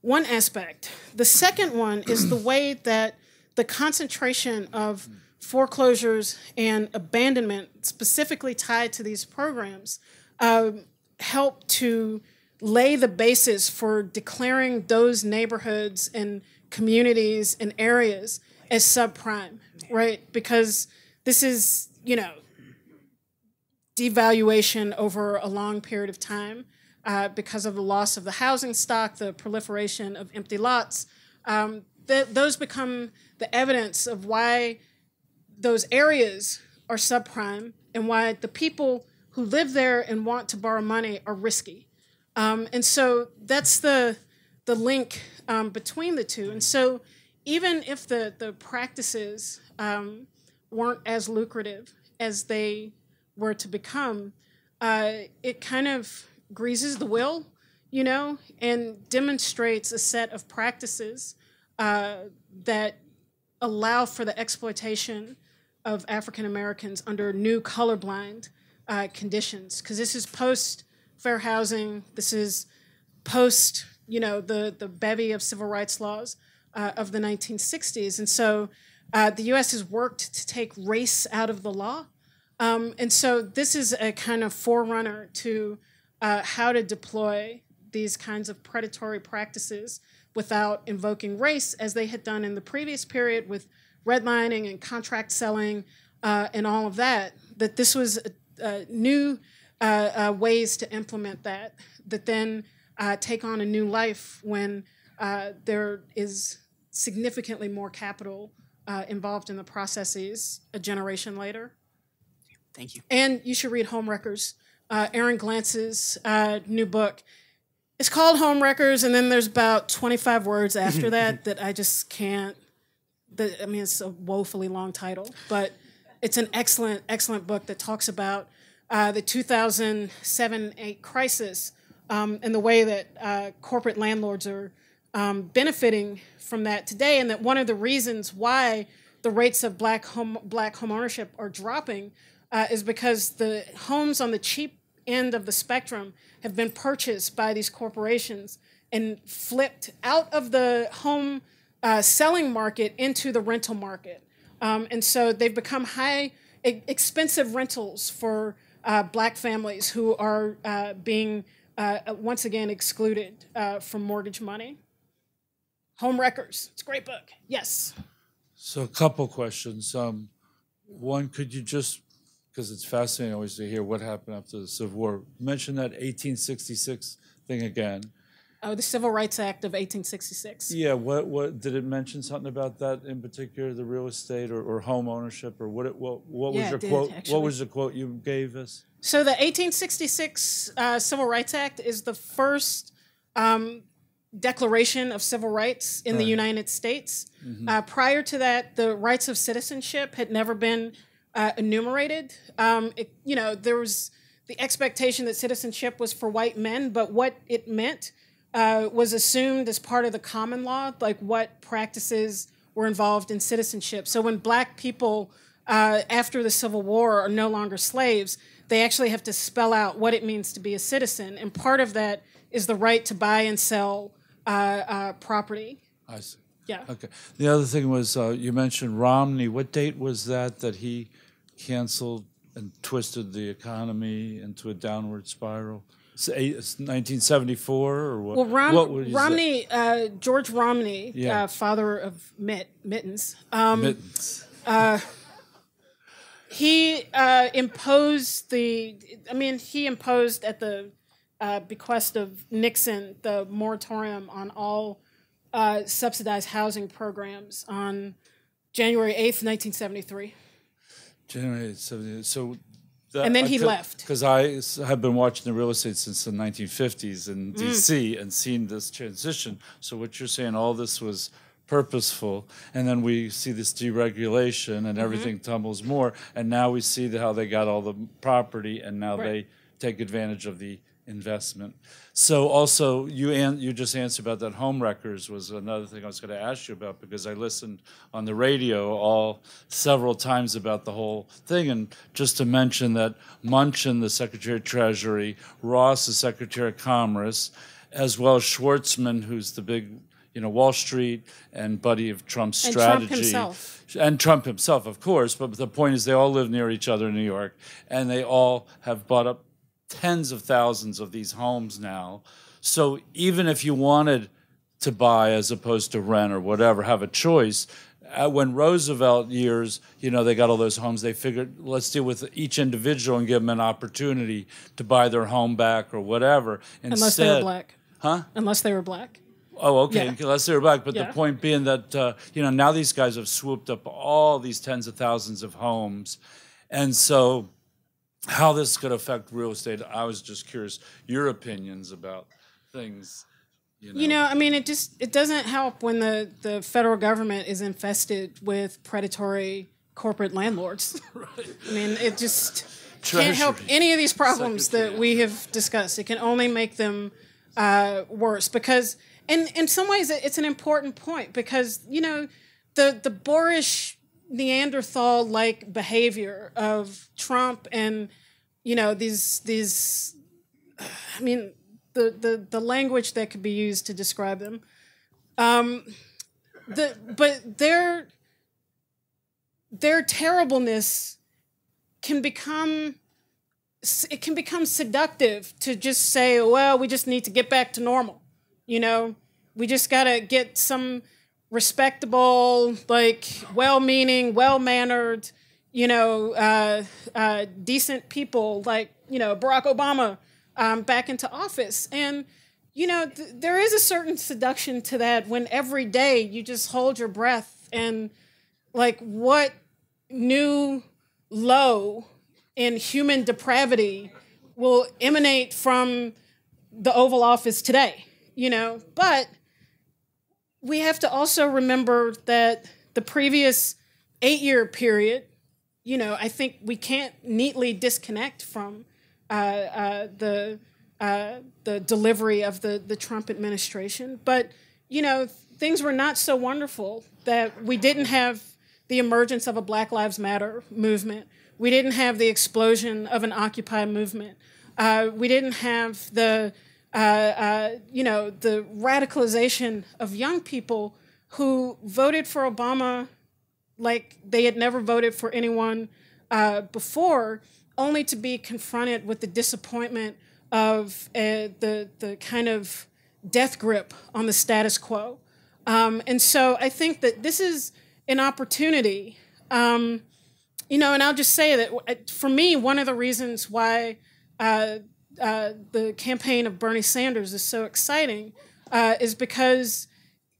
one aspect. The second one is the way that the concentration of foreclosures and abandonment specifically tied to these programs help to lay the basis for declaring those neighborhoods and communities and areas as subprime, right? Because this is, devaluation over a long period of time because of the loss of the housing stock, the proliferation of empty lots. Those become the evidence of why those areas are subprime and why the people who live there and want to borrow money are risky. And so that's the link between the two. And so even if the practices weren't as lucrative as they were to become, it kind of greases the wheel, and demonstrates a set of practices that allow for the exploitation of African Americans under new colorblind conditions. Because this is post-fair housing, this is post, the bevy of civil rights laws of the 1960s. And so the U.S. has worked to take race out of the law. And so this is a kind of forerunner to how to deploy these kinds of predatory practices without invoking race, as they had done in the previous period with redlining and contract selling and all of that, that this was new ways to implement that then take on a new life when there is significantly more capital involved in the processes a generation later. Thank you. And you should read Homewreckers, Aaron Glance's new book. It's called Homewreckers, and then there's about 25 words after that I just can't. It's a woefully long title, but it's an excellent, excellent book that talks about the 2007-8 crisis and the way that corporate landlords are benefiting from that today, and that one of the reasons why the rates of black home ownership are dropping is because the homes on the cheap end of the spectrum have been purchased by these corporations and flipped out of the home selling market into the rental market. And so they've become expensive rentals for black families who are being, once again, excluded from mortgage money. Homewreckers, it's a great book. Yes. So a couple questions. One, could you just, because it's fascinating always to hear what happened after the Civil War, mention that 1866 thing again. Oh, the Civil Rights Act of 1866. Yeah, what did it mention something about that in particular, the real estate or home ownership, or what was your quote? Actually. What was the quote you gave us? So the 1866 Civil Rights Act is the first declaration of civil rights in the United States. Mm-hmm. Prior to that, the rights of citizenship had never been enumerated. There was the expectation that citizenship was for white men, but what it meant was assumed as part of the common law, like what practices were involved in citizenship. So when black people, after the Civil War, are no longer slaves, they actually have to spell out what it means to be a citizen. And part of that is the right to buy and sell property. I see. Yeah. Okay. The other thing was you mentioned Romney. What date was that he canceled and twisted the economy into a downward spiral? It's 1974 or what? Well, Romney, George Romney, father of Mittens. Mittens. He imposed at the bequest of Nixon the moratorium on all subsidized housing programs on January 8th, 1973. January 8th, 1973. So And then he left. Because I have been watching the real estate since the 1950s in D.C. and seen this transition. So what you're saying, all this was purposeful, and then we see this deregulation and everything tumbles more, and now we see how they got all the property, and now they take advantage of the investment. So also, you just answered about that home wreckers was another thing I was going to ask you about, because I listened on the radio several times about the whole thing, and just to mention that Munchin, the Secretary of Treasury, Ross, the Secretary of Commerce, as well as Schwartzman, who's the big Wall Street and buddy of Trump's strategy. And Trump himself, of course, but the point is they all live near each other in New York, and they all have bought up tens of thousands of these homes now. So even if you wanted to buy as opposed to rent or whatever, have a choice, when Roosevelt years, they got all those homes, they figured, let's deal with each individual and give them an opportunity to buy their home back or whatever. Unless they were black. Huh? Unless they were black. Oh, okay, unless they were black. But Yeah. the point being that, now these guys have swooped up all these tens of thousands of homes. And so how this is going to affect real estate, I was just curious, your opinions about things. I mean, it doesn't help when the federal government is infested with predatory corporate landlords. Right. I mean, it just can't help any of these problems that we have discussed. It can only make them worse, because in some ways it's an important point, because the boorish Neanderthal-like behavior of Trump and these I mean the language that could be used to describe them, but their terribleness can become seductive to just say, well, we just need to get back to normal. We just got to get some respectable, well-meaning, well-mannered, decent people like, Barack Obama back into office. And, there is a certain seduction to that when every day you just hold your breath and, what new low in human depravity will emanate from the Oval Office today, But we have to also remember that the previous 8-year period, I think we can't neatly disconnect from the delivery of the Trump administration. But, things were not so wonderful that we didn't have the emergence of a Black Lives Matter movement. We didn't have the explosion of an Occupy movement. We didn't have the radicalization of young people who voted for Obama like they had never voted for anyone before, only to be confronted with the disappointment of the kind of death grip on the status quo. And so I think that this is an opportunity, and I'll just say that for me, one of the reasons why the campaign of Bernie Sanders is so exciting is because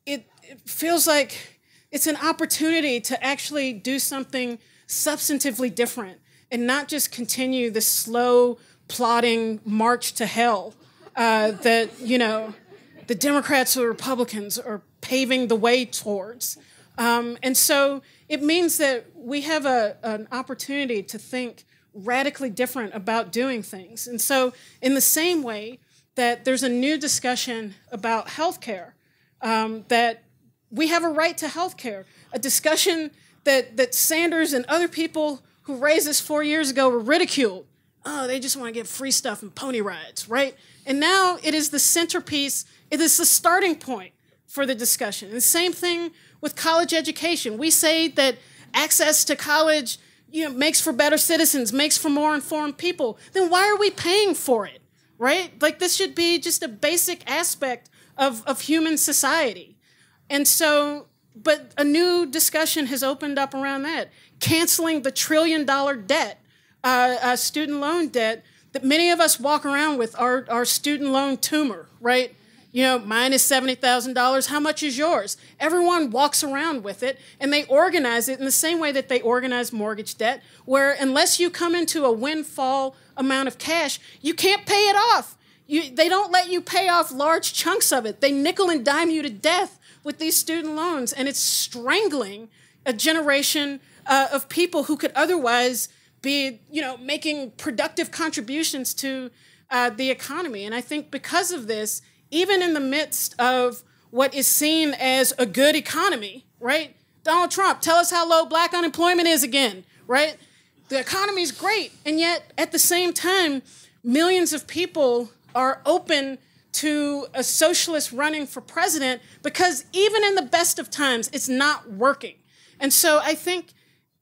it feels like it's an opportunity to actually do something substantively different and not just continue the slow, plodding march to hell that, the Democrats or Republicans are paving the way towards. And so it means that we have an opportunity to think radically different about doing things. And so in the same way that there's a new discussion about healthcare, that we have a right to healthcare, a discussion that Sanders and other people who raised this 4 years ago were ridiculed. Oh, they just want to get free stuff and pony rides, right? And now it is the centerpiece, it is the starting point for the discussion. And the same thing with college education. We say that access to college makes for better citizens, makes for more informed people. Then why are we paying for it, right? This should be just a basic aspect of human society. And so, but a new discussion has opened up around that. Canceling the $1 trillion debt, student loan debt, that many of us walk around with, our student loan tumor, right? mine is $70,000. How much is yours? Everyone walks around with it, and they organize it in the same way that they organize mortgage debt, where unless you come into a windfall amount of cash, you can't pay it off. They don't let you pay off large chunks of it. They nickel and dime you to death with these student loans, and it's strangling a generation of people who could otherwise be, making productive contributions to the economy. And I think because of this, even in the midst of what is seen as a good economy, right? Donald Trump, tell us how low black unemployment is again, right? The economy's great, and yet at the same time, millions of people are open to a socialist running for president because even in the best of times, it's not working. And so I think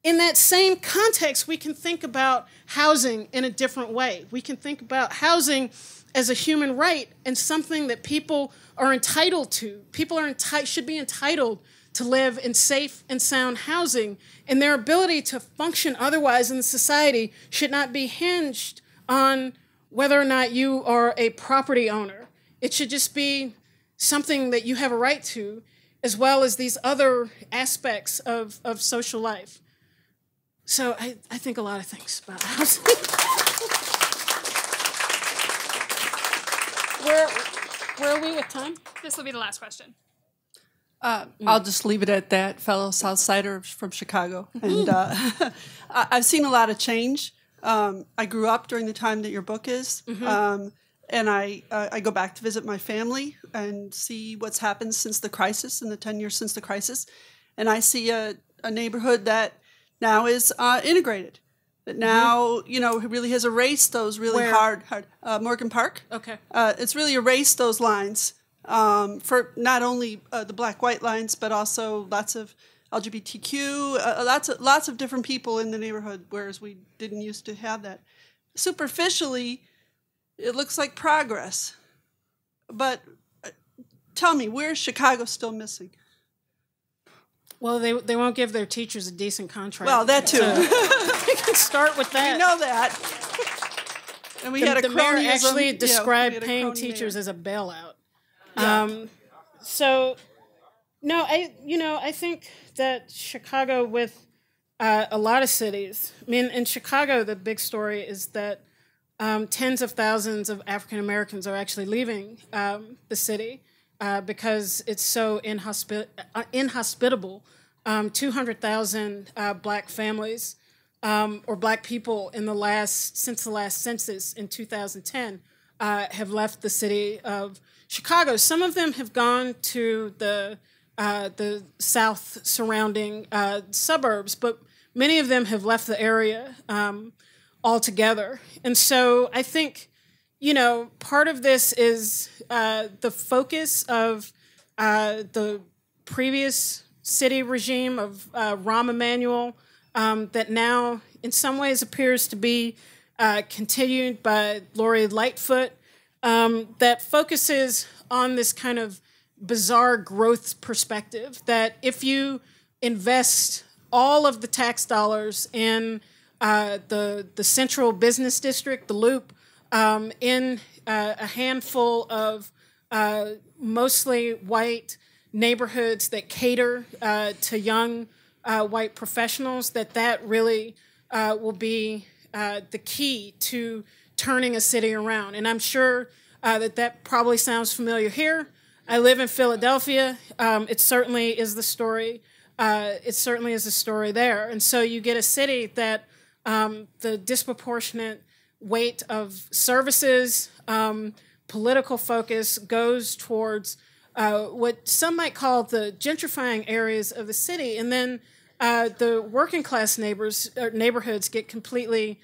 in that same context, we can think about housing in a different way. We can think about housing as a human right and something that people are entitled to. People should be entitled to live in safe and sound housing, and their ability to function otherwise in society should not be hinged on whether or not you are a property owner. It should just be something that you have a right to, as well as these other aspects of social life. So I think a lot of things about housing. Where are we with time? This will be the last question. I'll just leave it at that, fellow Southsider from Chicago. And I've seen a lot of change. I grew up during the time that your book is. And I go back to visit my family and see what's happened since the crisis, in the 10 years since the crisis. And I see a neighborhood that now is integrated. That now, really has erased those really hard Morgan Park. Okay. It's really erased those lines for not only the black-white lines, but also lots of LGBTQ, lots of different people in the neighborhood, whereas we didn't used to have that. Superficially, it looks like progress. But tell me, where's Chicago still missing? Well, they won't give their teachers a decent contract. Well, that too. We can start with that. We know that. And we had a the mayor cronyism. actually described paying crony teachers mayor. as a bailout. Yeah. I think that Chicago, with a lot of cities, in Chicago, the big story is that tens of thousands of African Americans are actually leaving the city because it's so inhospitable. 200,000 black families or black people since the last census in 2010 have left the city of Chicago. Some of them have gone to the south surrounding suburbs, but many of them have left the area altogether. And so I think, part of this is the focus of the previous city regime of Rahm Emanuel that now in some ways appears to be continued by Lori Lightfoot, that focuses on this kind of bizarre growth perspective, that if you invest all of the tax dollars in the central business district, the Loop, in a handful of mostly white neighborhoods that cater to young white professionals, that really will be the key to turning a city around. And I'm sure that probably sounds familiar here. I live in Philadelphia. It certainly is the story. It certainly is a story there. And so you get a city that the disproportionate weight of services, political focus goes towards what some might call the gentrifying areas of the city. And then the working class neighborhoods get completely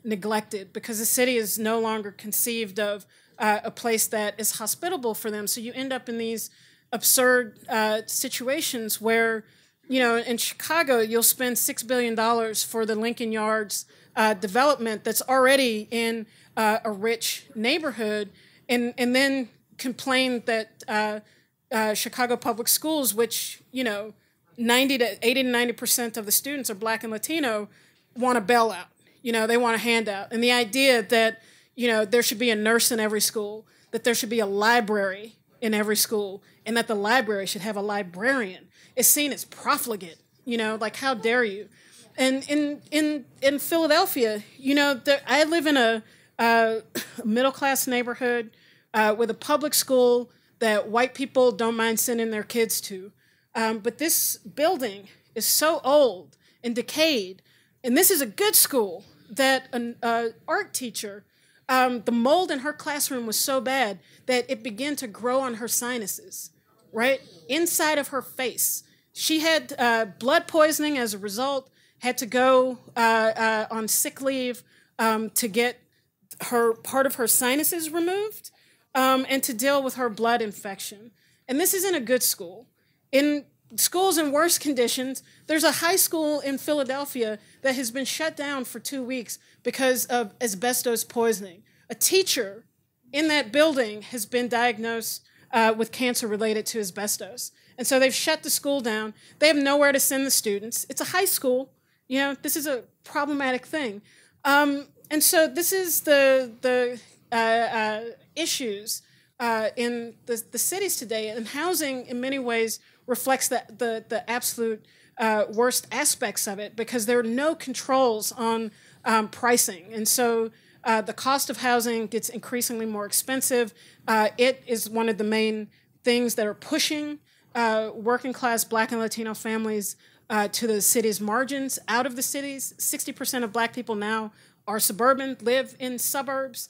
neglected because the city is no longer conceived of a place that is hospitable for them. So you end up in these absurd situations where, in Chicago, you'll spend $6 billion for the Lincoln Yards development that's already in a rich neighborhood, and then complain that Chicago public schools, which, 80 to 90% of the students are Black and Latino, want a bailout. They want a handout. And the idea that, there should be a nurse in every school, that there should be a library in every school and that the library should have a librarian is seen as profligate. You know, like, how dare you? And in Philadelphia, you know, I live in a middle-class neighborhood with a public school that white people don't mind sending their kids to. But this building is so old and decayed, and this is a good school, that an art teacher, the mold in her classroom was so bad that it began to grow on her sinuses, right? Inside of her face. She had blood poisoning as a result, had to go on sick leave to get part of her sinuses removed and to deal with her blood infection. And this isn't a good school. In schools in worse conditions, there's a high school in Philadelphia that has been shut down for 2 weeks because of asbestos poisoning. A teacher in that building has been diagnosed with cancer related to asbestos. And so they've shut the school down. They have nowhere to send the students. It's a high school. You know, this is a problematic thing. And so this is the issues in the cities today. And housing, in many ways, reflects the absolute worst aspects of it, because there are no controls on pricing. And so the cost of housing gets increasingly more expensive. It is one of the main things that are pushing working class Black and Latino families to the city's margins, out of the cities. 60% of Black people now are suburban, live in suburbs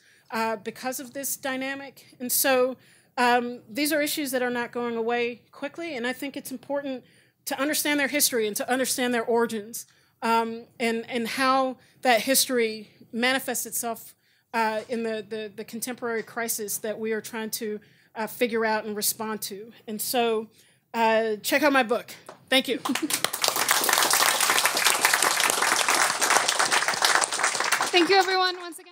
because of this dynamic. And so these are issues that are not going away quickly, and I think it's important to understand their history and to understand their origins, and how that history manifests itself in the contemporary crisis that we are trying to figure out and respond to. And so check out my book. Thank you. Thank you, everyone, once again.